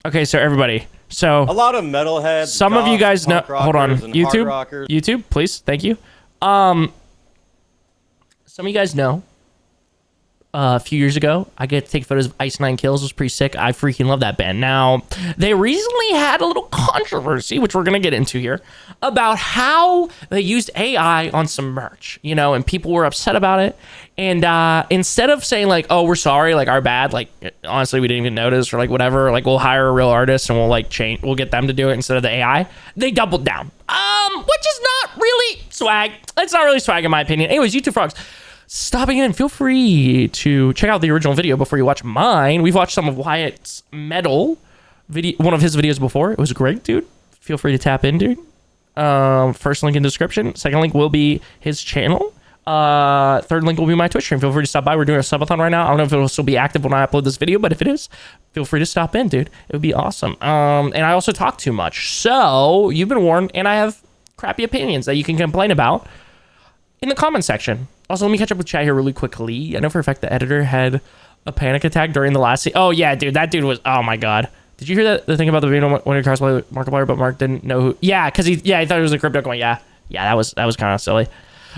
Okay, so everybody, so a lot of metalheads. Some of you guys know. Hold on, YouTube, YouTube, please, thank you. Some of you guys know. A few years ago, I get to take photos of Ice Nine Kills. It was pretty sick. I freaking love that band. Now, they recently had a little controversy, which we're gonna get into here, about how they used AI on some merch, you know, and people were upset about it. And instead of saying like, "Oh, we're sorry," like our bad, like honestly, we didn't even notice, or like whatever, like we'll hire a real artist and we'll like change, we'll get them to do it instead of the AI. They doubled down, which is not really swag. It's not really swag in my opinion. Anyways, YouTube frogs. Stopping in, feel free to check out the original video before you watch mine. We've watched some of Wyatt's metal video, one of his videos before. It was great, dude. Feel free to tap in, dude. First link in description. Second link will be his channel. Third link will be my Twitch stream. Feel free to stop by. We're doing a subathon right now. I don't know if it will still be active when I upload this video, but if it is, feel free to stop in, dude. It would be awesome. And I also talk too much. So you've been warned, and I have crappy opinions that you can complain about in the comment section. Also, let me catch up with chat here really quickly. I know for a fact the editor had a panic attack during the last scene. Oh, yeah, dude. That dude was... Oh, my God. Did you hear that? The thing about the video when he cosplay Markiplier, but Mark didn't know who... Yeah, because he thought it was a crypto going, yeah. Yeah, that was kind of silly.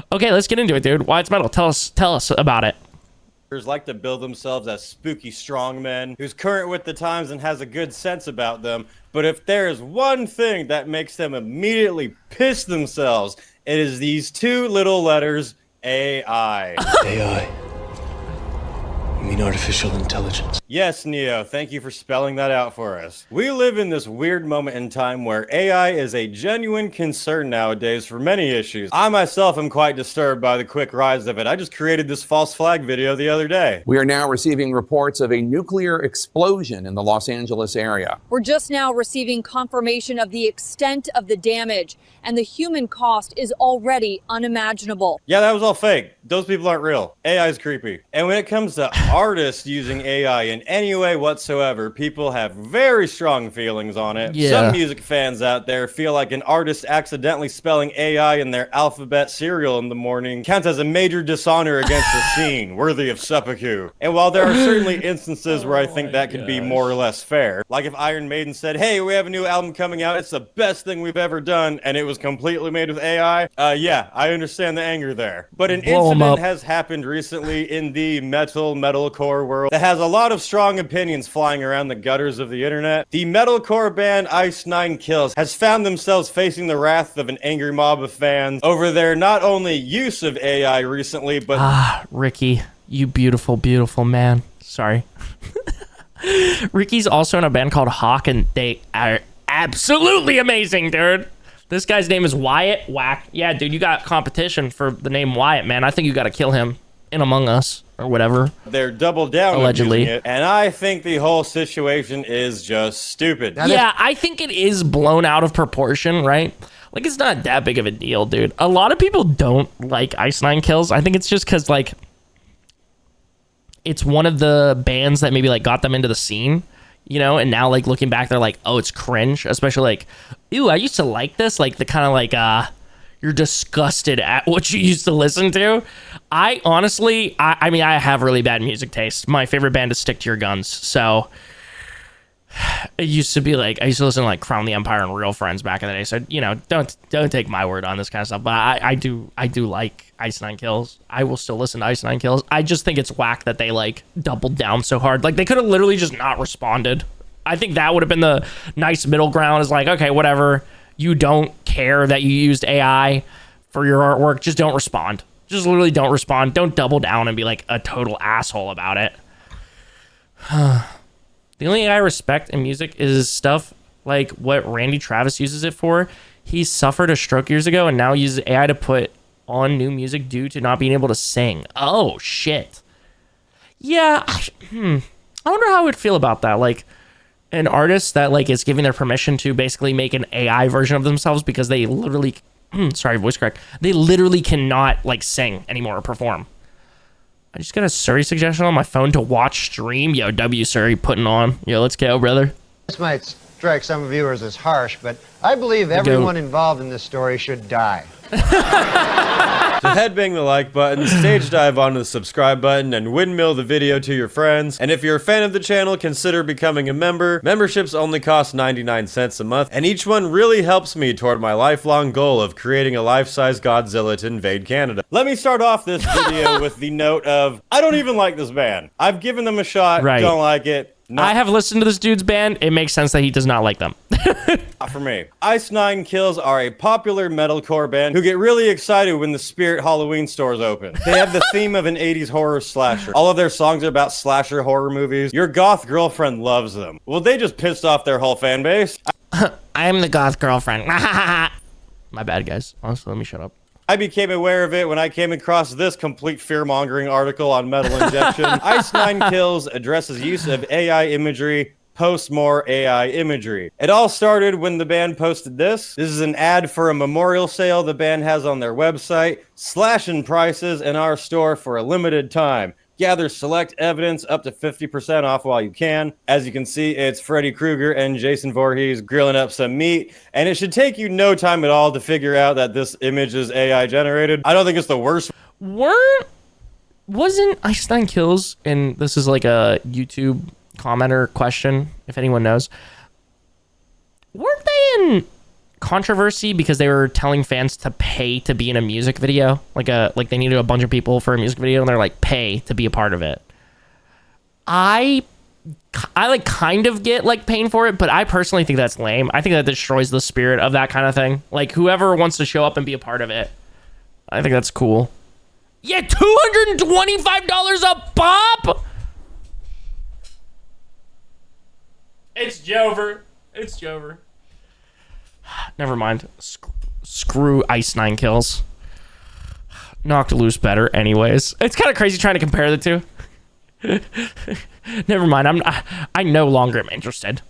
Okay, let's get into it, dude. Why it's metal? Tell us about it. Like to build themselves as spooky strongmen who's current with the times and has a good sense about them. But if there is one thing that makes them immediately piss themselves, it is these two little letters... AI. AI. You mean artificial intelligence? Yes, Neo. Thank you for spelling that out for us. We live in this weird moment in time where AI is a genuine concern nowadays for many issues. I myself am quite disturbed by the quick rise of it. I just created this false flag video the other day. We are now receiving reports of a nuclear explosion in the Los Angeles area. We're just now receiving confirmation of the extent of the damage, and the human cost is already unimaginable. Yeah, that was all fake. Those people aren't real. AI is creepy. And when it comes to artists using AI in any way whatsoever, people have very strong feelings on it. Yeah. Some music fans out there feel like an artist accidentally spelling AI in their alphabet cereal in the morning counts as a major dishonor against the scene, worthy of seppuku. And while there are certainly instances where I think that could be more or less fair, like if Iron Maiden said, "Hey, we have a new album coming out, it's the best thing we've ever done," and it was completely made with AI, yeah, I understand the anger there. But an incident has happened recently in the metalcore world that has a lot of strong opinions flying around the gutters of the internet. The metalcore band Ice Nine Kills has found themselves facing the wrath of an angry mob of fans over their not only use of AI recently, but... Ricky, you beautiful, beautiful man. Sorry. Ricky's also in a band called Hawk, and they are absolutely amazing, dude. This guy's name is Wyatt. Whack. Yeah, dude, you got competition for the name Wyatt, man. I think you got to kill him in Among Us or whatever. They're double down allegedly, it, and I think the whole situation is just stupid. Yeah, I think it is blown out of proportion, right? Like, it's not that big of a deal, dude. A lot of people don't like Ice Nine Kills. I think it's just because, like, it's one of the bands that maybe, like, got them into the scene, you know? And now, like, looking back, they're like, oh, it's cringe. Especially, like, ew, I used to like this. Like, the kind of, like, you're disgusted at what you used to listen to. I honestly, I mean, I have really bad music taste. My favorite band is Stick to Your Guns. So it used to be like, I used to listen to like Crown the Empire and Real Friends back in the day. So, you know, don't take my word on this kind of stuff. But I do like Ice Nine Kills. I will still listen to Ice Nine Kills. I just think it's whack that they like doubled down so hard. Like, they could have literally just not responded. I think that would have been the nice middle ground, is like, okay, whatever. You don't care that you used AI for your artwork. Just don't respond. Just literally don't respond. Don't double down and be like a total asshole about it. The only AI I respect in music is stuff like what Randy Travis uses it for. He suffered a stroke years ago and now uses AI to put on new music due to not being able to sing. Oh, shit. Yeah. I wonder how I would feel about that. Like, an artist that like is giving their permission to basically make an AI version of themselves because they literally, sorry, voice crack. They literally cannot like sing anymore or perform. I just got a Surrey suggestion on my phone to watch stream. Yo, W Surrey putting on. Yo, let's go, brother. This might strike some viewers as harsh, but I believe everyone involved in this story should die. to headbang the like button, stage dive onto the subscribe button, and windmill the video to your friends. And if you're a fan of the channel, consider becoming a member. Memberships only cost 99 cents a month, and each one really helps me toward my lifelong goal of creating a life-size Godzilla to invade Canada. Let me start off this video with the note of, I don't even like this band. I've given them a shot, don't like it. I have listened to this dude's band. It makes sense that he does not like them. Not for me. Ice Nine Kills are a popular metalcore band who get really excited when the Spirit Halloween stores open. They have the theme of an 80s horror slasher. All of their songs are about slasher horror movies. Your goth girlfriend loves them. Well, they just pissed off their whole fan base. I'm the goth girlfriend. My bad, guys. Honestly, let me shut up. I became aware of it when I came across this complete fear-mongering article on metal injection. Ice Nine Kills addresses use of AI imagery, posts more AI imagery. It all started when the band posted this. This is an ad for a memorial sale the band has on their website, slashing prices in our store for a limited time. Gather select evidence up to 50% off while you can. As you can see, it's Freddy Krueger and Jason Voorhees grilling up some meat, and it should take you no time at all to figure out that this image is AI generated. I don't think it's the worst. Wasn't Ice Nine Kills, and this is like a YouTube commenter question, if anyone knows, weren't they in controversy because they were telling fans to pay to be in a music video, like they needed a bunch of people for a music video, and they're like, pay to be a part of it? I like kind of get like paying for it, but I personally think that's lame. I think that destroys the spirit of that kind of thing. Like, whoever wants to show up and be a part of it, I think that's cool. Yeah, $225 a pop. It's Jover. It's Jover. Never mind. Screw Ice Nine Kills. Knocked Loose better anyways. It's kind of crazy trying to compare the two. Never mind. I no longer am interested.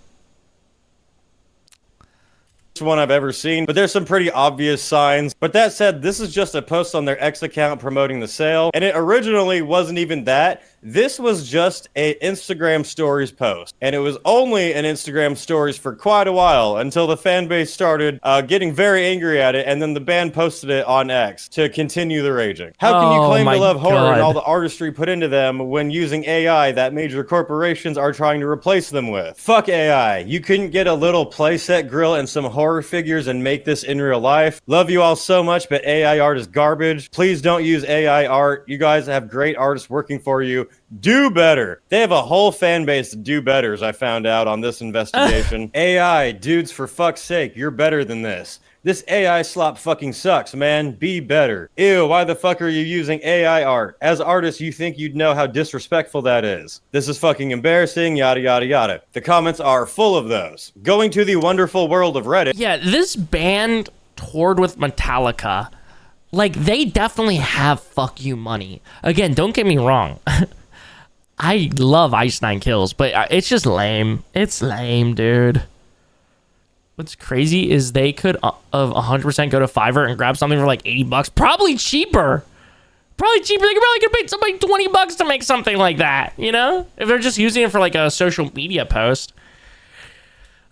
One I've ever seen, but there's some pretty obvious signs. But that said, this is just a post on their X account promoting the sale, and it originally wasn't even that. This was just a Instagram stories post, and it was only an Instagram stories for quite a while until the fan base started getting very angry at it, and then the band posted it on X to continue the raging. How can you claim to love horror and all the artistry put into them when using AI that major corporations are trying to replace them with? Fuck AI. You couldn't get a little playset grill and some horror figures and make this in real life? Love you all so much, but AI art is garbage. Please don't use AI art. You guys have great artists working for you. Do better. They have a whole fan base of do-betters, I found out on this investigation. AI, dudes, for fuck's sake, you're better than this. This AI slop fucking sucks, man. Be better. Ew, why the fuck are you using AI art? As artists, you think you'd know how disrespectful that is. This is fucking embarrassing, yada yada yada. The comments are full of those. Going to the wonderful world of Reddit. Yeah, this band toured with Metallica. Like, they definitely have fuck you money. Again, don't get me wrong. I love Ice Nine Kills, but it's just lame. It's lame, dude. What's crazy is they could 100% go to Fiverr and grab something for like $80. Probably cheaper. Probably cheaper. They could probably pay somebody $20 to make something like that, you know? If they're just using it for like a social media post.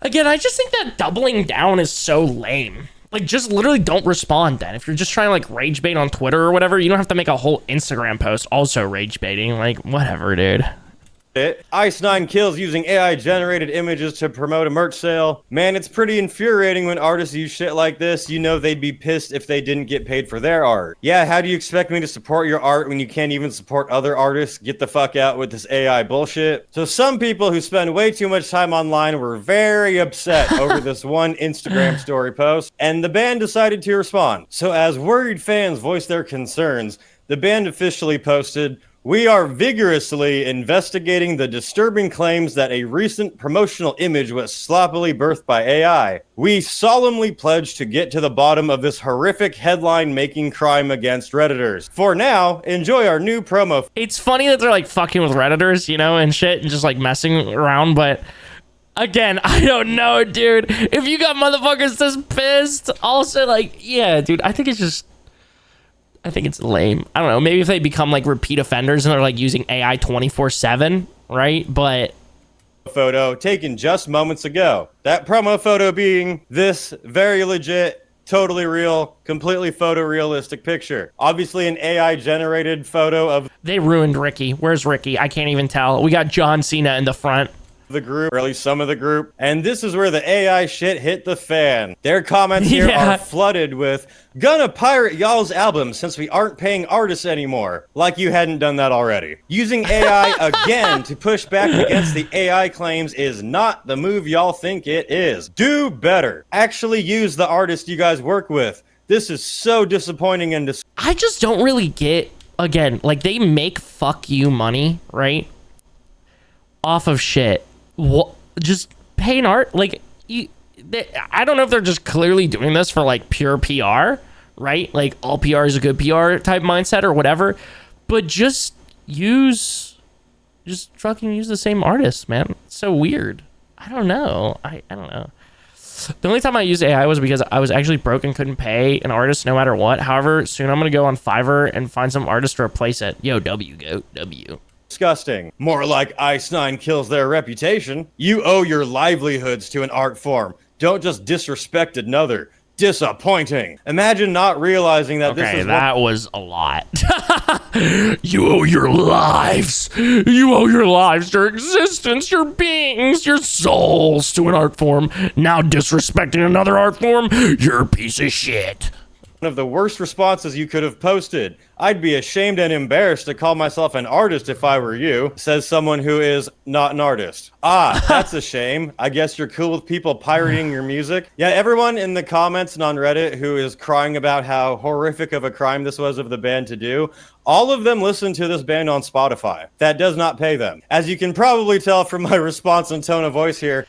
Again, I just think that doubling down is so lame. Like, just literally don't respond then. If you're just trying to, like, rage bait on Twitter or whatever, you don't have to make a whole Instagram post also rage baiting. Like, whatever, dude. Ice Nine Kills using AI-generated images to promote a merch sale. Man, it's pretty infuriating when artists use shit like this. You know they'd be pissed if they didn't get paid for their art. Yeah, how do you expect me to support your art when you can't even support other artists? Get the fuck out with this AI bullshit. So some people who spend way too much time online were very upset over this one Instagram story post, and the band decided to respond. So as worried fans voiced their concerns, the band officially posted, "We are vigorously investigating the disturbing claims that a recent promotional image was sloppily birthed by AI. We solemnly pledge to get to the bottom of this horrific headline-making crime against Redditors. For now, enjoy our new promo." It's funny that they're like fucking with Redditors, you know, and shit, and just like messing around, but again, I don't know, dude. If you got motherfuckers this pissed, also like, yeah, dude, I think it's lame. I don't know. Maybe if they become like repeat offenders and they're like using AI 24/7, right? But photo taken just moments ago. That promo photo being this very legit totally real, completely photorealistic picture. Obviously an AI generated photo of They ruined Ricky. Where's Ricky? I can't even tell. We got John Cena in the front. the group, or at least some of the group. And this is where the AI shit hit the fan. Their comments here are flooded with, "Gonna pirate y'all's album since we aren't paying artists anymore." Like you hadn't done that already. Using AI again to push back against the AI claims is not the move y'all think it is. Do better. Actually use the artist you guys work with. This is so disappointing and I just don't really get, again, like they make fuck you money, right? Off of shit. What, just pay an art, like I don't know if they're just clearly doing this for like pure PR, right? Like all PR is a good PR type mindset or whatever, but just fucking use the same artist, man. It's so weird. I don't know. I don't know. The only time I used AI was because I was actually broke and couldn't pay an artist no matter what. However, soon I'm gonna go on Fiverr and find some artist to replace it. Yo, go W. disgusting. More like Ice9 kills their reputation. You owe your livelihoods to an art form. Don't just disrespect another. Disappointing. Imagine not realizing that this is that was a lot. You owe your lives. You owe your lives, your existence, your beings, your souls to an art form. Now disrespecting another art form, you're a piece of shit. one of the worst responses you could have posted. I'd be ashamed and embarrassed to call myself an artist if I were you, says someone who is not an artist. Ah, that's a shame. I guess you're cool with people pirating your music. Yeah, everyone in the comments and on Reddit who is crying about how horrific of a crime this was of the band to do, all of them listen to this band on Spotify. That does not pay them. As you can probably tell from my response and tone of voice here,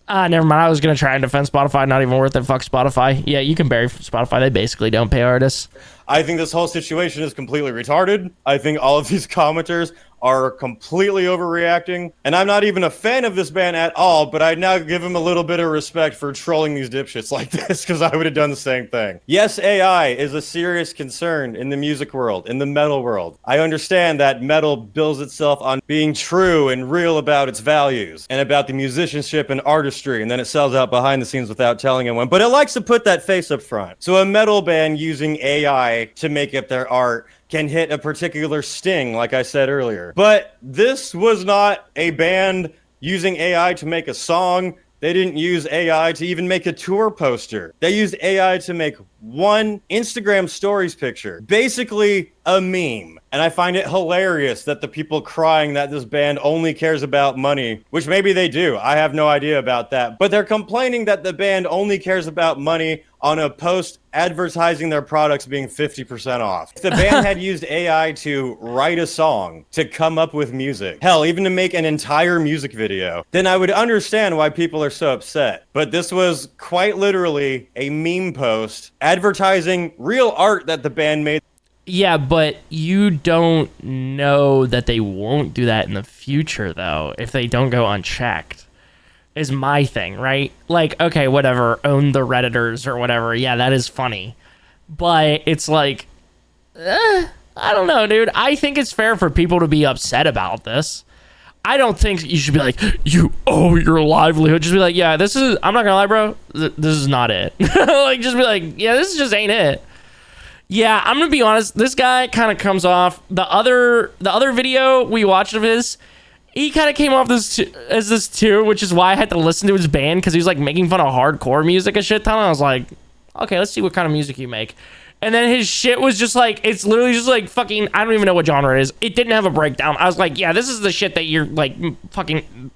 never mind. I was going to try and defend Spotify. Not even worth it. Fuck Spotify. Yeah, you can bury Spotify. They basically don't pay artists. I think this whole situation is completely retarded. I think all of these commenters are completely overreacting. And I'm not even a fan of this band at all, but I now give them a little bit of respect for trolling these dipshits like this, because I would have done the same thing. Yes, AI is a serious concern in the music world, in the metal world. I understand that metal builds itself on being true and real about its values, and about the musicianship and artistry, and then it sells out behind the scenes without telling anyone. But it likes to put that face up front. So a metal band using AI to make up their art can hit a particular sting, like I said earlier. But this was not a band using AI to make a song. They didn't use AI to even make a tour poster. They used AI to make one Instagram stories picture. Basically a meme. And I find it hilarious that the people crying that this band only cares about money, which maybe they do, I have no idea about that, but they're complaining that the band only cares about money on a post advertising their products being 50% off. If the band had used AI to write a song, to come up with music, hell, even to make an entire music video, then I would understand why people are so upset. But this was quite literally a meme post advertising real art that the band made. Yeah, but you don't know that they won't do that in the future, though, if they don't go unchecked. Is my thing, right? Like, okay, whatever, own the Redditors or whatever. Yeah, that is funny. But it's like, I don't know, dude. I think it's fair for people to be upset about this. I don't think you should be like, you owe your livelihood. Just be like, yeah, this is, I'm not gonna lie, bro, this is not it. Like, just be like, yeah, this just ain't it. Yeah, I'm gonna be honest, this guy kind of comes off, the other video we watched of his, he kind of came off as this too, which is why I had to listen to his band, because he was like making fun of hardcore music a shit ton. I was like, okay, let's see what kind of music you make. And then his shit was just like, it's literally just like fucking, I don't even know what genre it is. It didn't have a breakdown. I was like, yeah, this is the shit that you're like fucking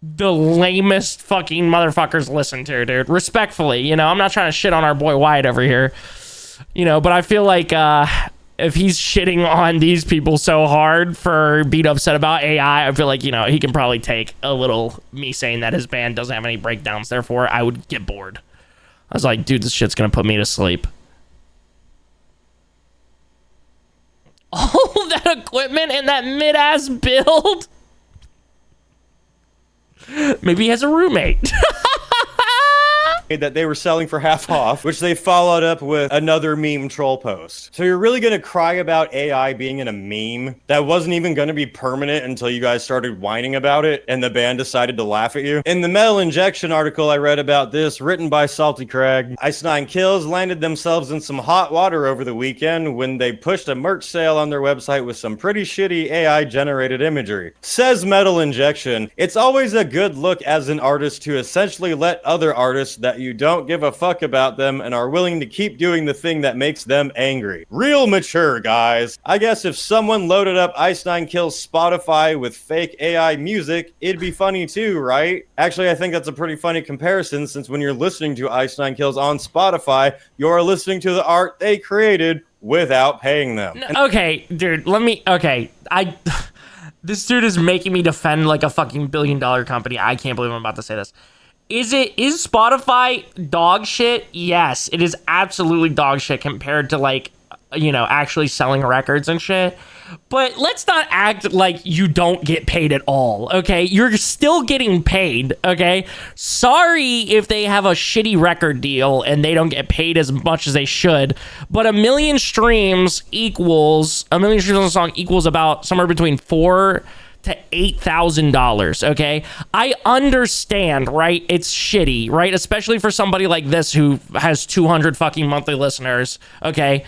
the lamest fucking motherfuckers listen to, dude. Respectfully, you know, I'm not trying to shit on our boy Wyatt over here, you know, but I feel like if he's shitting on these people so hard for being upset about AI, I feel like, you know, he can probably take a little me saying that his band doesn't have any breakdowns. Therefore, I would get bored. I was like, dude, this shit's gonna put me to sleep. All that equipment and that mid-ass build? Maybe he has a roommate. that they were selling for half off, which they followed up with another meme troll post. So you're really gonna cry about AI being in a meme that wasn't even gonna be permanent until you guys started whining about it and the band decided to laugh at you? In the Metal Injection article I read about this, written by Salty Crag, Ice Nine Kills landed themselves in some hot water over the weekend when they pushed a merch sale on their website with some pretty shitty AI generated imagery. Says Metal Injection, it's always a good look as an artist to essentially let other artists that you don't give a fuck about them and are willing to keep doing the thing that makes them angry. Real mature, guys. I guess if someone loaded up Ice Nine Kills Spotify with fake AI music, it'd be funny too, right? Actually, I think that's a pretty funny comparison, since when you're listening to Ice Nine Kills on Spotify, you're listening to the art they created without paying them. Okay, dude, this dude is making me defend like a fucking billion-dollar company. I can't believe I'm about to say this. Is Spotify dog shit? Yes, it is absolutely dog shit compared to like, you know, actually selling records and shit. But let's not act like you don't get paid at all, okay? You're still getting paid, okay? Sorry if they have a shitty record deal and they don't get paid as much as they should, but 1 million streams on a song equals about somewhere between $4,000 to $8,000, okay? I understand, right? It's shitty, right? Especially for somebody like this who has 200 fucking monthly listeners, okay?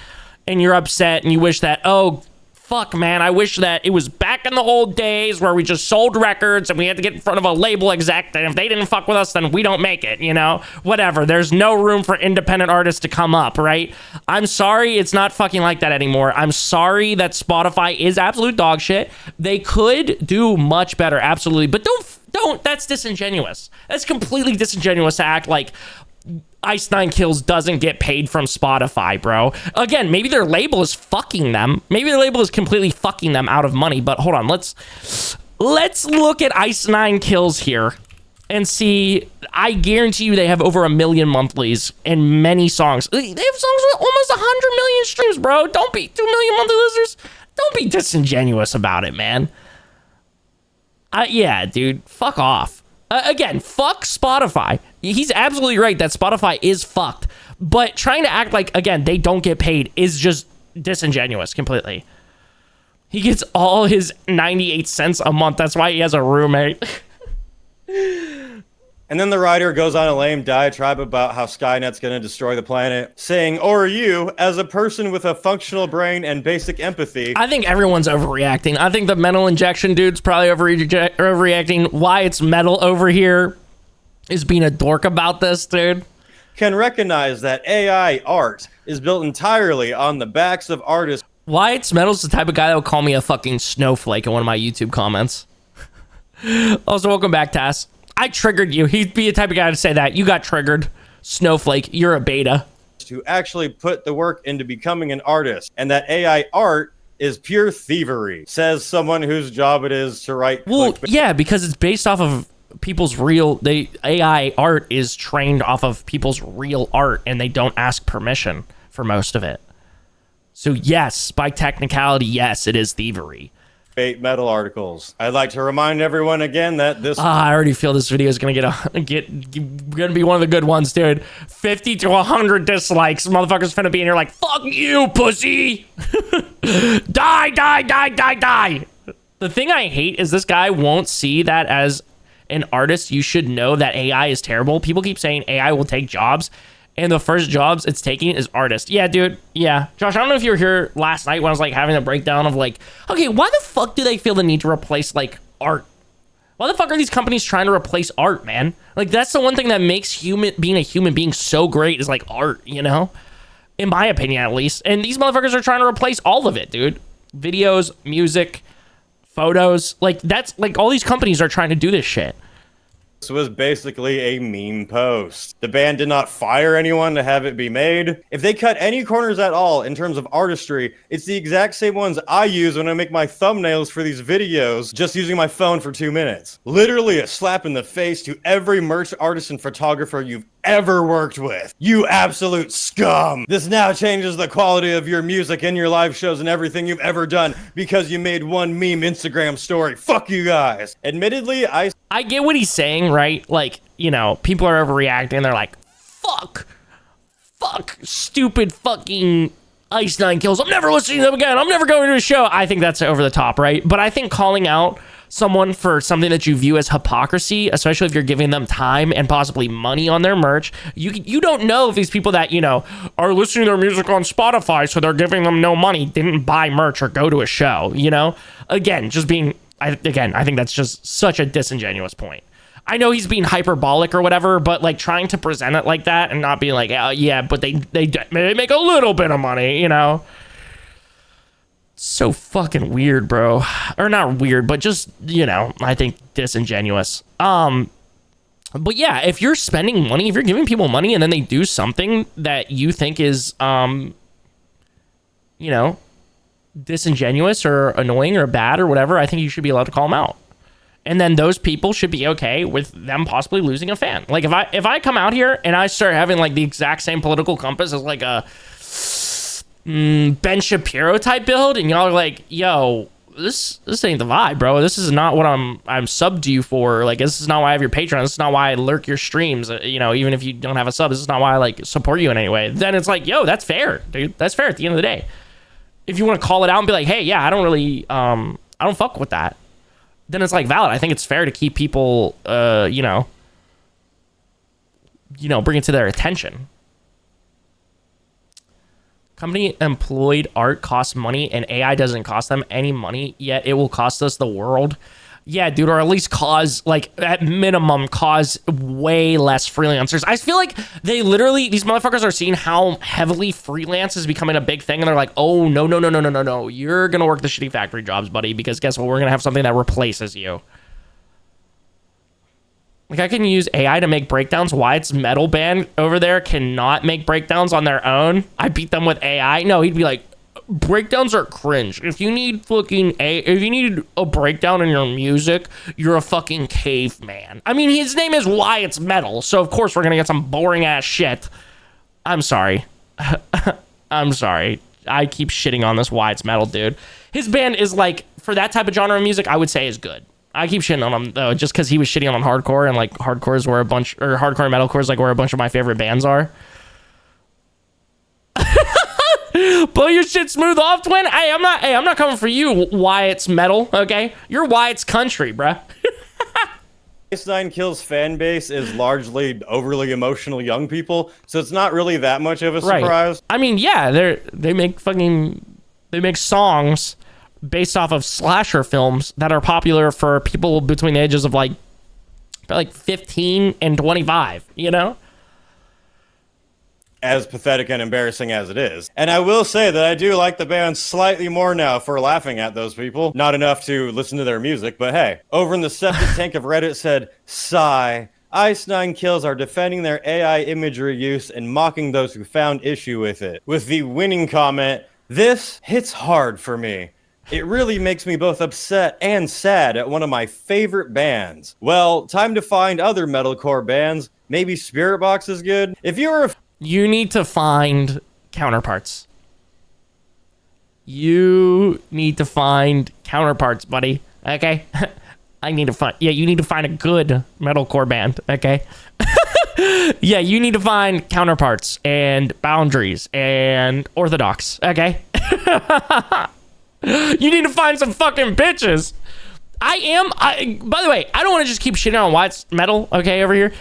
And you're upset and you wish that, oh, fuck, man, I wish that it was back in the old days where we just sold records and we had to get in front of a label exec, and if they didn't fuck with us, then we don't make it, you know? Whatever. There's no room for independent artists to come up, right? I'm sorry it's not fucking like that anymore. I'm sorry that Spotify is absolute dog shit. They could do much better, absolutely. But don't, that's disingenuous. That's completely disingenuous to act like Ice Nine Kills doesn't get paid from Spotify, bro. Again, maybe their label is fucking them. Maybe their label is completely fucking them out of money. But hold on, let's look at Ice Nine Kills here and see. I guarantee you they have over 1 million monthlies and many songs. They have songs with almost 100 million streams, bro. Don't be 2 million monthly listeners. Don't be disingenuous about it, man. Yeah, dude, fuck off. Again, fuck Spotify. He's absolutely right that Spotify is fucked. But trying to act like, again, they don't get paid is just disingenuous completely. He gets all his 98 cents a month. That's why he has a roommate. And then the writer goes on a lame diatribe about how Skynet's going to destroy the planet, saying, or you, as a person with a functional brain and basic empathy. I think everyone's overreacting. I think the Metal Injection dude's probably overreacting. Why it's Metal over here is being a dork about this, dude. Can recognize that AI art is built entirely on the backs of artists. Why it's Metal's the type of guy that would call me a fucking snowflake in one of my YouTube comments. Also, welcome back, Tass. I triggered you. He'd be the type of guy to say that. You got triggered. Snowflake, you're a beta. To actually put the work into becoming an artist, and that AI art is pure thievery, says someone whose job it is to write. Well, yeah, because it's based off of people's real. AI art is trained off of people's real art, and they don't ask permission for most of it. So yes, by technicality, yes, it is thievery. Metal articles. I'd like to remind everyone again that this. I already feel this video is gonna gonna be one of the good ones, dude. 50 to 100 dislikes. Motherfuckers finna be in here like, fuck you, pussy. Die. The thing I hate is this guy won't see that as an artist. You should know that AI is terrible. People keep saying AI will take jobs, and the first jobs it's taking is artists. Yeah, dude. Yeah. Josh, I don't know if you were here last night when I was like having a breakdown of like, okay, why the fuck do they feel the need to replace like art? Why the fuck are these companies trying to replace art, man? Like, that's the one thing that makes being a human being so great is like art, you know? In my opinion, at least. And these motherfuckers are trying to replace all of it, dude. Videos, music, photos. Like, that's like all these companies are trying to do this shit. This was basically a meme post. The band did not fire anyone to have it be made. If they cut any corners at all in terms of artistry, it's the exact same ones I use when I make my thumbnails for these videos, just using my phone for 2 minutes. Literally a slap in the face to every merch artist and photographer you've ever worked with. You absolute scum. This now changes the quality of your music and your live shows and everything you've ever done because you made one meme Instagram story. Fuck you guys. Admittedly, I get what he's saying, right? Like, you know, people are overreacting. They're like, fuck, stupid fucking Ice Nine Kills. I'm never listening to them again. I'm never going to a show. I think that's over the top, right? But I think calling out someone for something that you view as hypocrisy, especially if you're giving them time and possibly money on their merch, you don't know if these people that, you know, are listening to their music on Spotify, so they're giving them no money, didn't buy merch or go to a show, you know? Again, I think that's just such a disingenuous point. I know he's being hyperbolic or whatever, but like trying to present it like that and not being like, oh, yeah, but they make a little bit of money, you know? So fucking weird, bro. Or not weird, but just, you know, I think disingenuous. But yeah, if you're spending money, if you're giving people money and then they do something that you think is, you know, disingenuous or annoying or bad or whatever, I think you should be allowed to call them out. And then those people should be okay with them possibly losing a fan. Like if I come out here and I start having like the exact same political compass as like a Ben Shapiro type build, and y'all are like, yo, this ain't the vibe, bro. This is not what I'm subbed to you for. Like, this is not why I have your Patreon. This is not why I lurk your streams. You know, even if you don't have a sub, this is not why I like support you in any way. Then it's like, yo, that's fair, dude. That's fair at the end of the day. If you want to call it out and be like, hey, yeah, I don't really, I don't fuck with that, then it's like valid. I think it's fair to keep people, you know, bring it to their attention. Company employed art costs money and AI doesn't cost them any money, yet it will cost us the world. Yeah, dude, or at least cause, like, at minimum, cause way less freelancers. I feel like these motherfuckers are seeing how heavily freelance is becoming a big thing, and they're like, oh, no. You're gonna work the shitty factory jobs, buddy, because guess what? We're gonna have something that replaces you. Like, I can use AI to make breakdowns. Why its metal band over there cannot make breakdowns on their own? I beat them with AI. No, he'd be like, breakdowns are cringe. If you need a breakdown in your music, you're a fucking caveman. I mean, his name is Why It's Metal, so of course we're gonna get some boring ass shit. I'm sorry. I'm sorry. I keep shitting on this Why It's Metal dude. His band is like, for that type of genre of music, I would say is good. I keep shitting on him though, just because he was shitting on hardcore, and like hardcore and metalcore is like where a bunch of my favorite bands are. Blow your shit smooth off, twin. Hey, I'm not coming for you, Why It's Metal, okay? You're Why It's Country, bruh. Ice Nine Kills fan base is largely overly emotional young people, so it's not really that much of a surprise. Right. I mean, yeah, they make songs based off of slasher films that are popular for people between the ages of like 15 and 25, you know? As pathetic and embarrassing as it is. And I will say that I do like the band slightly more now for laughing at those people. Not enough to listen to their music, but hey. Over in the septic tank of Reddit said, sigh. Ice Nine Kills are defending their AI imagery use and mocking those who found issue with it. With the winning comment, this hits hard for me. It really makes me both upset and sad at one of my favorite bands. Well, time to find other metalcore bands. Maybe Spirit Box is good. You need to find counterparts. You need to find counterparts, buddy. Okay? You need to find a good metalcore band. Okay? Yeah, you need to find counterparts and boundaries and orthodox. Okay? You need to find some fucking bitches. By the way, I don't want to just keep shitting on Why It's Metal, okay, over here.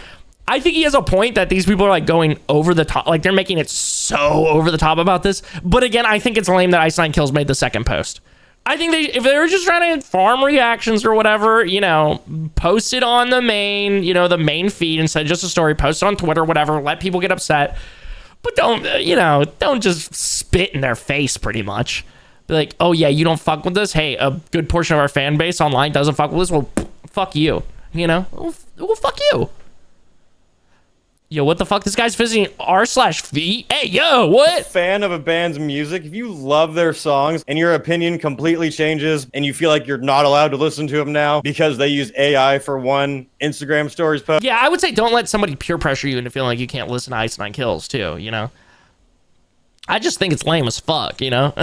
I think he has a point that these people are like going over the top, like they're making it so over the top about this. But again, I think it's lame that Ice Nine Kills made the second post. I think if they were just trying to farm reactions or whatever, you know, post it on the main feed instead of just a story, post it on Twitter, whatever, let people get upset. But don't just spit in their face pretty much. Be like, oh yeah, you don't fuck with this? Hey, a good portion of our fan base online doesn't fuck with this? Well, fuck you, you know? Well, fuck you. Yo, what the fuck? This guy's visiting r/v. Hey, yo, what? Fan of a band's music, if you love their songs and your opinion completely changes and you feel like you're not allowed to listen to them now because they use AI for one Instagram stories post. Yeah, I would say don't let somebody peer pressure you into feeling like you can't listen to Ice Nine Kills too, you know? I just think it's lame as fuck, you know?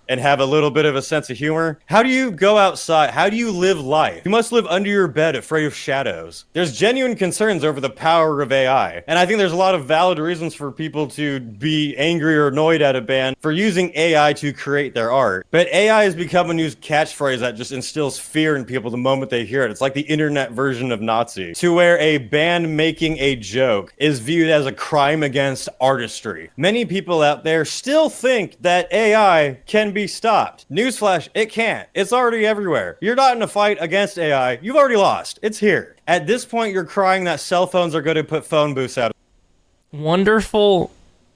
and have a little bit of a sense of humor. How do you go outside? How do you live life? You must live under your bed afraid of shadows. There's genuine concerns over the power of AI. And I think there's a lot of valid reasons for people to be angry or annoyed at a band for using AI to create their art. But AI has become a new catchphrase that just instills fear in people the moment they hear it. It's like the internet version of Nazi, to where a band making a joke is viewed as a crime against artistry. Many people out there still think that AI can be stopped. Newsflash, it can't. It's already everywhere. You're not in a fight against AI. You've already lost. It's here. At this point, you're crying that cell phones are going to put phone booths out. Wonderful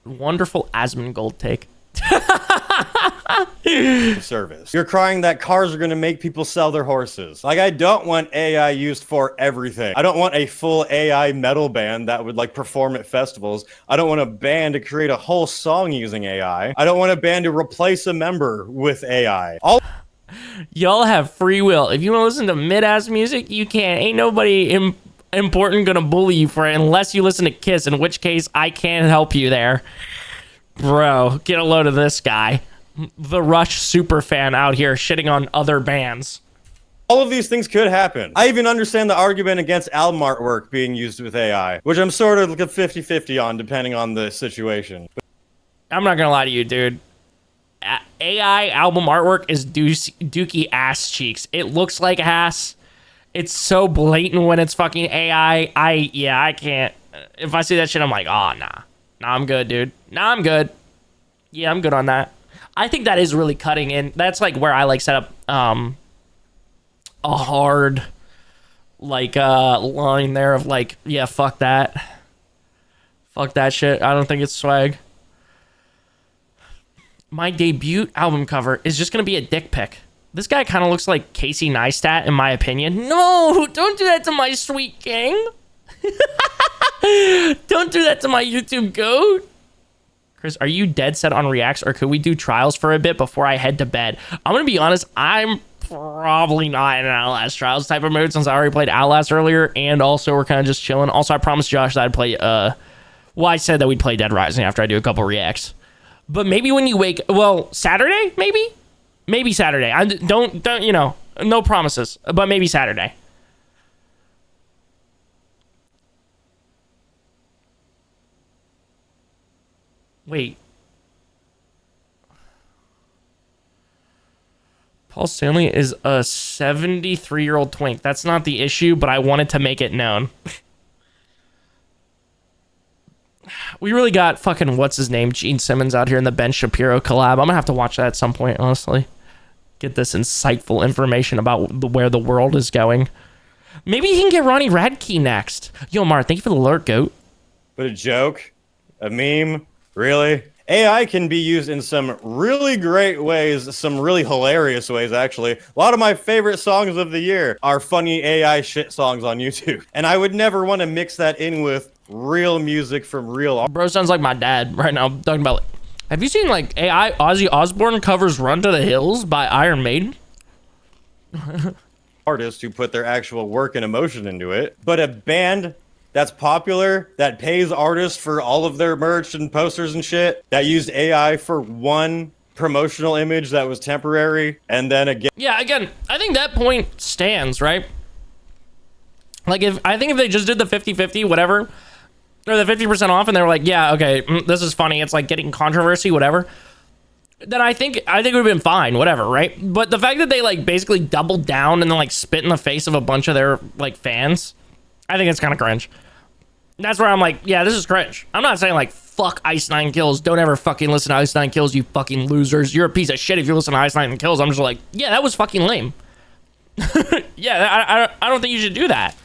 Asmongold take. Service. You're crying that cars are going to make people sell their horses. Like, I don't want AI used for everything. I don't want a full AI metal band that would like perform at festivals. I don't want a band to create a whole song using AI. I don't want a band to replace a member with AI. Y'all have free will. If you want to listen to mid-ass music, you can. Ain't nobody important gonna bully you for it unless you listen to Kiss, in which case I can't help you there. Bro, get a load of this guy. The Rush super fan out here shitting on other bands. All of these things could happen. I even understand the argument against album artwork being used with AI, which I'm sort of like a 50-50 on, depending on the situation. I'm not gonna lie to you, dude. AI album artwork is dookie ass cheeks. It looks like ass. It's so blatant when it's fucking AI. I can't. If I see that shit, I'm like, oh, nah. Nah, I'm good, dude. Nah, I'm good. Yeah, I'm good on that. I think that is really cutting in. That's like where I like set up a hard like line there of like, yeah, fuck that. Fuck that shit. I don't think it's swag. My debut album cover is just gonna be a dick pic. This guy kind of looks like Casey Neistat, in my opinion. No, don't do that to my sweet king. Don't do that to my YouTube goat. Chris, are you dead set on reacts, or could we do trials for a bit before I head to bed? I'm gonna be honest, I'm probably not in an Outlast trials type of mood, since I already played Outlast earlier, and also we're kind of just chilling. Also, I promised Josh that I'd play, well, I said that we'd play Dead Rising after I do a couple reacts. But maybe when you wake, well, Saturday, maybe? Maybe Saturday. I don't, you know, no promises, but maybe Saturday. Wait. Paul Stanley is a 73-year-old twink. That's not the issue, but I wanted to make it known. We really got fucking, what's his name, Gene Simmons out here in the Ben Shapiro collab. I'm gonna have to watch that at some point, honestly. Get this insightful information about where the world is going. Maybe he can get Ronnie Radke next. Yo, Mar, thank you for the alert, goat. But a joke? A meme? Really? AI can be used in some really great ways, some really hilarious ways, actually. A lot of my favorite songs of the year are funny AI shit songs on YouTube. And I would never want to mix that in with real music from real art. Bro sounds like my dad right now. I'm talking about, like, have you seen, like, AI Ozzy Osbourne covers Run to the Hills by Iron Maiden? Artists who put their actual work and emotion into it. But a band that's popular, that pays artists for all of their merch and posters and shit, that used AI for one promotional image that was temporary, and then again... Yeah, again, I think that point stands, right? Like, I think if they just did the 50-50, whatever, or the 50% off, and they were like, yeah, okay, this is funny, it's like getting controversy, whatever, then I think it would have been fine, whatever, right? But the fact that they, like, basically doubled down and then, like, spit in the face of a bunch of their, like, fans... I think it's kind of cringe. That's where I'm like, yeah, this is cringe. I'm not saying like, fuck Ice 9 Kills. Don't ever fucking listen to Ice 9 Kills, you fucking losers. You're a piece of shit if you listen to Ice 9 Kills. I'm just like, yeah, that was fucking lame. Yeah, I don't think you should do that.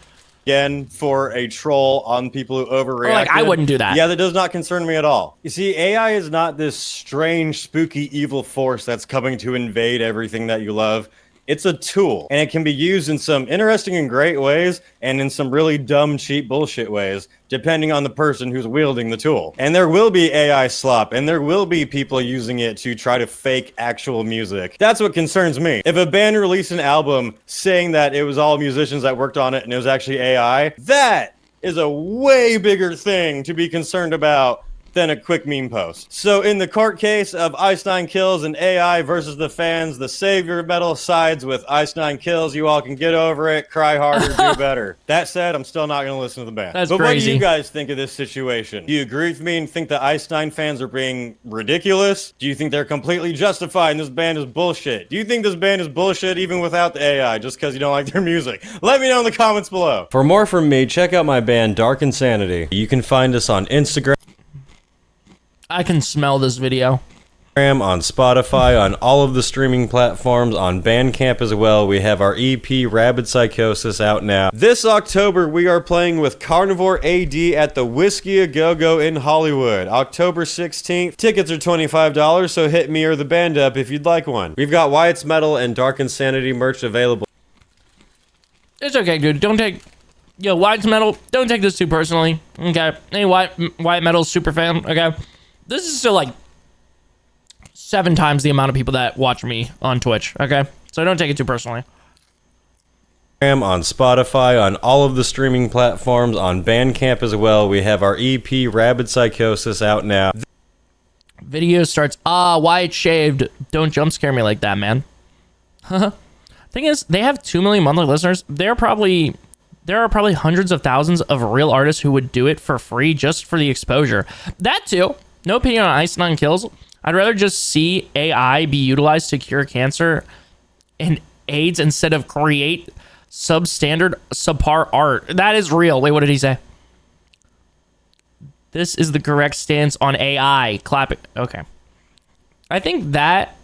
Again, for a troll on people who overreact. Like, I wouldn't do that. Yeah, that does not concern me at all. You see, AI is not this strange, spooky, evil force that's coming to invade everything that you love. It's a tool, and it can be used in some interesting and great ways, and in some really dumb, cheap bullshit ways, depending on the person who's wielding the tool. And there will be AI slop, and there will be people using it to try to fake actual music. That's what concerns me. If a band released an album saying that it was all musicians that worked on it and it was actually AI, that is a way bigger thing to be concerned about than a quick meme post. So in the court case of Ice Nine Kills and AI versus the fans, the savior metal sides with Ice Nine Kills. You all can get over it, cry harder, do better. That said, I'm still not going to listen to the band. That's but crazy. What do you guys think of this situation? Do you agree with me and think the Ice Nine fans are being ridiculous? Do you think they're completely justified and this band is bullshit? Do you think this band is bullshit even without the AI just because you don't like their music? Let me know in the comments below. For more from me, check out my band Dark Insanity. You can find us on Instagram. I can smell this video. On Spotify, on all of the streaming platforms, on Bandcamp as well. We have our EP Rabid Psychosis out now. This October we are playing with Carnivore AD at the Whiskey A Go Go in Hollywood, October 16th. Tickets are $25, so hit me or the band up if you'd like one. We've got Wyatt's Metal and Dark Insanity merch available. It's okay, dude. Don't take... Yo, Wyatt's Metal, don't take this too personally. Okay? Any Wyatt Metal super fan, okay? This is still like 7 times the amount of people that watch me on Twitch, okay? So don't take it too personally. On Spotify, on all of the streaming platforms, on Bandcamp as well. We have our EP Rabid Psychosis out now. Video starts, Wyatt shaved. Don't jump scare me like that, man. Thing is, they have 2 million monthly listeners. There are probably hundreds of thousands of real artists who would do it for free just for the exposure. That too. No opinion on Ice Nine Kills. I'd rather just see AI be utilized to cure cancer and AIDS instead of create substandard, subpar art. That is real. Wait, what did he say? This is the correct stance on AI. Clap it. Okay. I think that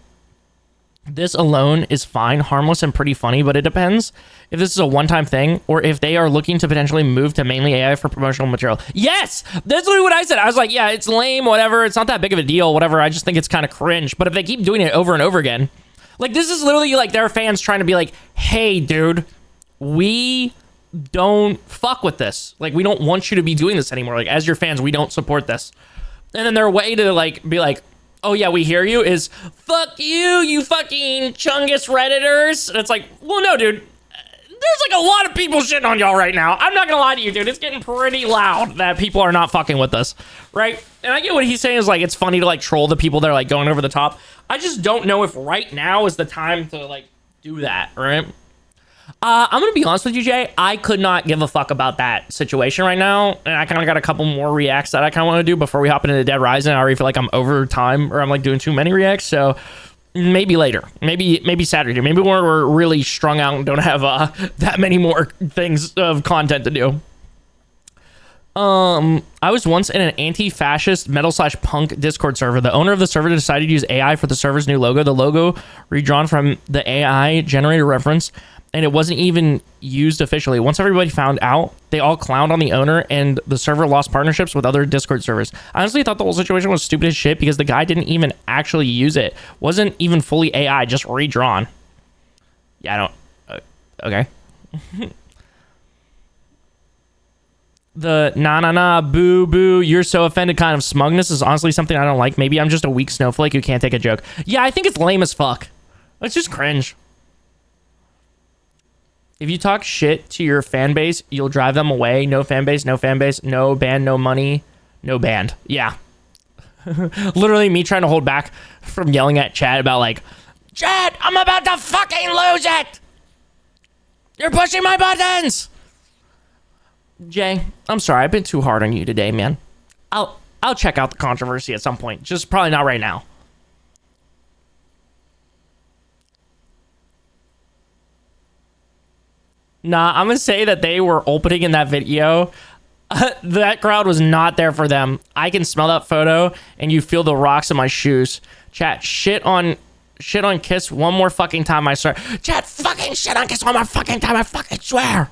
this alone is fine, harmless, and pretty funny, but it depends if this is a one-time thing or if they are looking to potentially move to mainly AI for promotional material. Yes! That's literally what I said. I was like, yeah, it's lame, whatever. It's not that big of a deal, whatever. I just think it's kind of cringe. But if they keep doing it over and over again, like, this is literally like their fans trying to be like, hey, dude, we don't fuck with this. Like, we don't want you to be doing this anymore. Like, as your fans, we don't support this. And then their way to, like, be like, oh yeah, we hear you, is fuck you, you fucking Chungus Redditors. And it's like, well, no, dude. There's like a lot of people shitting on y'all right now. I'm not gonna lie to you, dude. It's getting pretty loud that people are not fucking with us, right? And I get what he's saying is like, it's funny to like troll the people that are like going over the top. I just don't know if right now is the time to like do that, right? I'm gonna be honest with you, Jay. I could not give a fuck about that situation right now, and I kind of got a couple more reacts that I kind of want to do before we hop into Dead Rising. I already feel like I'm over time, or I'm like doing too many reacts, so maybe later, maybe Saturday, maybe when we're really strung out and don't have that many more things of content to do. I was once in an anti-fascist metal/punk Discord server. The owner of the server decided to use AI for the server's new logo. The logo redrawn from the AI generator reference, and it wasn't even used officially. Once everybody found out, they all clowned on the owner, and the server lost partnerships with other Discord servers. I honestly thought the whole situation was stupid as shit because the guy didn't even actually use it. Wasn't even fully AI, just redrawn. Yeah, I don't... okay. The nah, boo, boo, you're so offended kind of smugness is honestly something I don't like. Maybe I'm just a weak snowflake who can't take a joke. Yeah, I think it's lame as fuck. It's just cringe. If you talk shit to your fan base, you'll drive them away. No fan base, no fan base, no band, no money, no band. Yeah. Literally me trying to hold back from yelling at Chad about like, Chad, I'm about to fucking lose it. You're pushing my buttons. Jay, I'm sorry. I've been too hard on you today, man. I'll check out the controversy at some point. Just probably not right now. Nah, I'm gonna say that they were opening in that video. That crowd was not there for them. I can smell that photo, and you feel the rocks in my shoes. Chat, shit on Kiss one more fucking time, I swear. Chat, fucking shit on Kiss one more fucking time, I fucking swear.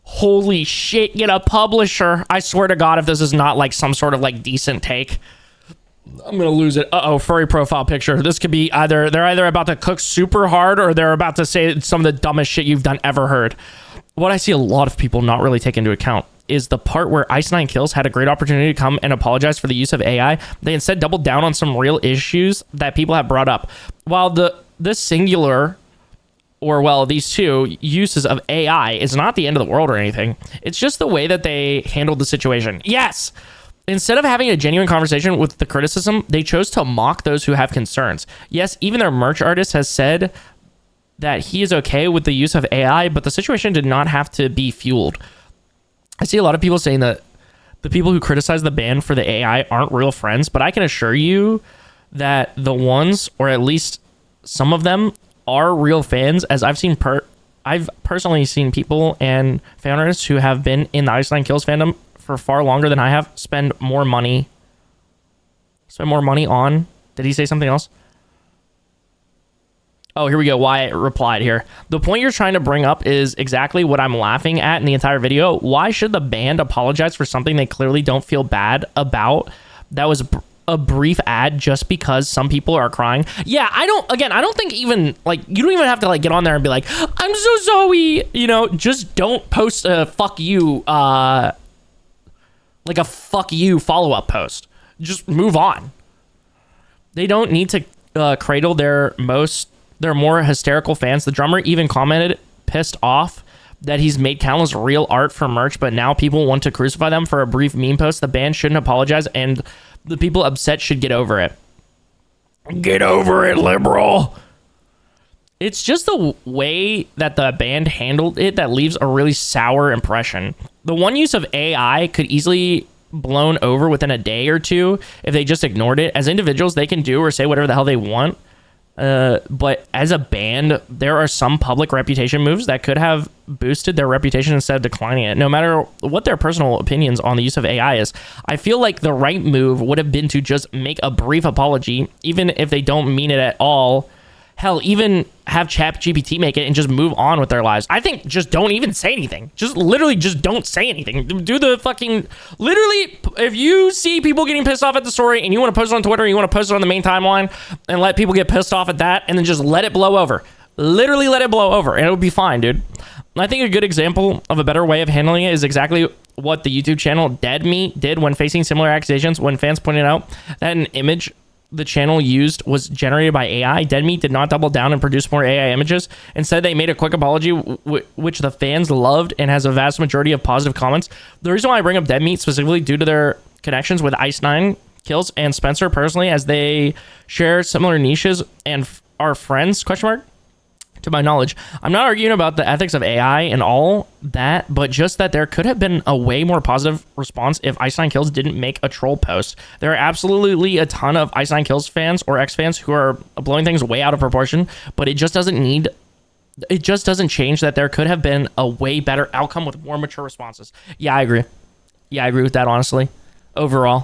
Holy shit, get a publisher. I swear to God, if this is not like some sort of like decent take, I'm gonna lose it. Uh-oh, furry profile picture. This could be either, they're either about to cook super hard or they're about to say some of the dumbest shit you've done ever heard. What I see a lot of people not really take into account is the part where Ice Nine Kills had a great opportunity to come and apologize for the use of AI. They instead doubled down on some real issues that people have brought up. While this singular, or well, these two uses of AI is not the end of the world or anything. It's just the way that they handled the situation. Yes! Instead of having a genuine conversation with the criticism, they chose to mock those who have concerns. Yes, even their merch artist has said that he is okay with the use of AI, but the situation did not have to be fueled. I see a lot of people saying that the people who criticize the band for the AI aren't real friends, but I can assure you that the ones, or at least some of them, are real fans, as I've personally seen people and fan artists who have been in the Iceland Kills fandom for far longer than I have spend more money on. Did he say something else? Oh, here we go. Wyatt replied here. The point you're trying to bring up is exactly what I'm laughing at in the entire video. Why should the band apologize for something they clearly don't feel bad about? That was a brief ad just because some people are crying. Yeah, I don't think even, like, you don't even have to, like, get on there and be like, I'm so sorry, you know, just don't post a fuck you, like a fuck you follow-up post. Just move on. They don't need to cradle their more hysterical fans. The drummer even commented, pissed off, that he's made countless real art for merch, but now people want to crucify them for a brief meme post. The band shouldn't apologize, and the people upset should get over it. Get over it, liberal. It's just the way that the band handled it that leaves a really sour impression. The one use of AI could easily blown over within a day or two if they just ignored it. As individuals, they can do or say whatever the hell they want. But as a band, there are some public reputation moves that could have boosted their reputation instead of declining it. No matter what their personal opinions on the use of AI is, I feel like the right move would have been to just make a brief apology, even if they don't mean it at all. Hell, even have ChatGPT make it and just move on with their lives. I think just don't even say anything. Just literally just don't say anything. Do the fucking... Literally, if you see people getting pissed off at the story and you want to post it on Twitter and you want to post it on the main timeline and let people get pissed off at that and then just let it blow over. Literally let it blow over and it would be fine, dude. I think a good example of a better way of handling it is exactly what the YouTube channel Dead Meat did when facing similar accusations. When fans pointed out that an image the channel used was generated by AI, Dead Meat did not double down and produce more AI images. Instead, they made a quick apology, which the fans loved and has a vast majority of positive comments. The reason why I bring up Dead Meat specifically due to their connections with Ice9 Kills and Spencer personally, as they share similar niches and are friends, question mark, to my knowledge. I'm not arguing about the ethics of AI and all that, but just that there could have been a way more positive response if Ice9 Kills didn't make a troll post. There are absolutely a ton of Ice9 Kills fans or ex-fans who are blowing things way out of proportion, but it just doesn't change that there could have been a way better outcome with more mature responses. Yeah, I agree. Yeah, I agree with that, honestly. Overall.